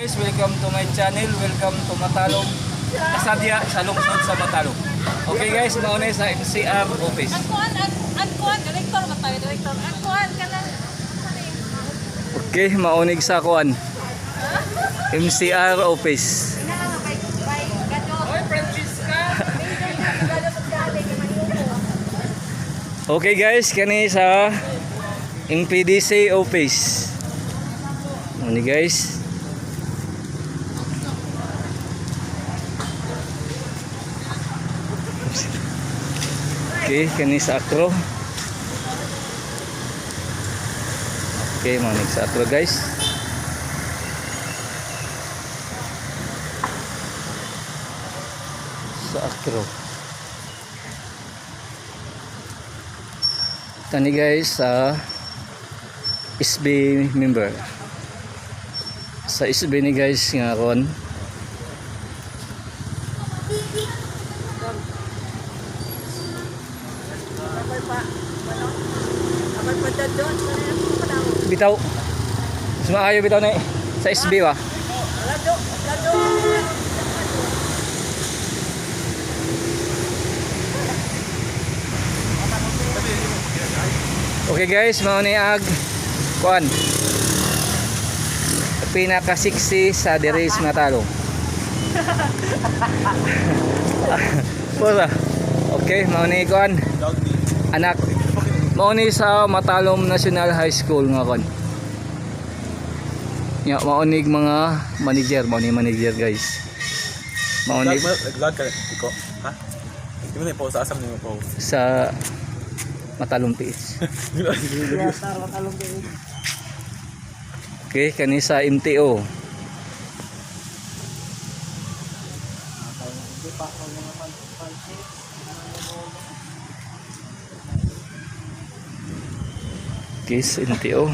Guys, welcome to my channel. Welcome to Matalom. Kasadya sa lungsod sa Matalom. Okay guys, mauna sa MCR office. Director matay, director. Okay, maunig sa kuan. MCR office. Okay guys, kani sa MPDC office. Ini guys. Okay, kani sa Acro. Okay, manig sa Acro guys. Sa Acro. Tani guys sa SB member. Sa SB ni guys nga kon. Bitaw. Sumaayo bitaw ni sa SB wa. Okay guys, mao ni ag kuan. Pinaka-sexy sa diri sa Matalom. Wala. Okay, mao ni kuan. Anak. Mao ni sa Matalom National High School nga kon. Ya, mao ni mga manager, mao ni manager guys. Mao ni vlog ka iko, ha? Di mo na po sa asam nimo po. sa Matalom PH. Okay, kani sa MTO. Okay, sa MTO.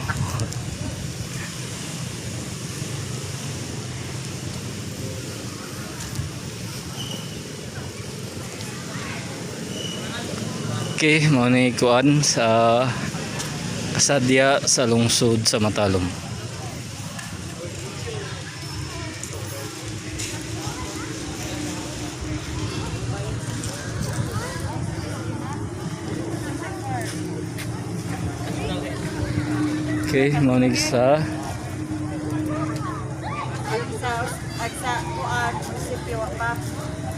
Okay, mao ni kuan sa kasadya sa lungsod sa Matalom. Okay, mao ni sa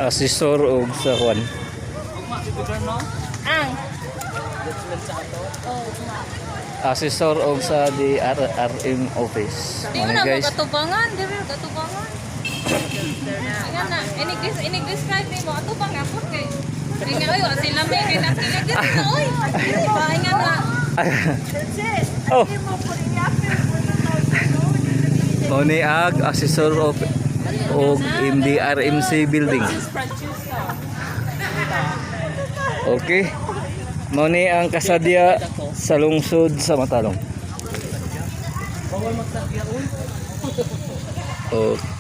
asesor og sa kuan. Asesor og sa DRRM office. Di mo na mo katubangan, di mo katubangan. Ayan na, inig-describe mo, atubang nga po kay. Hindi nga, oy, sila may kinakilagyan na, oy. Pahinga na. Oh. Mao ni ag asesor of og MDRMC building. Okay. Mao ni ang kasadya sa lungsod sa Matalom. Okay.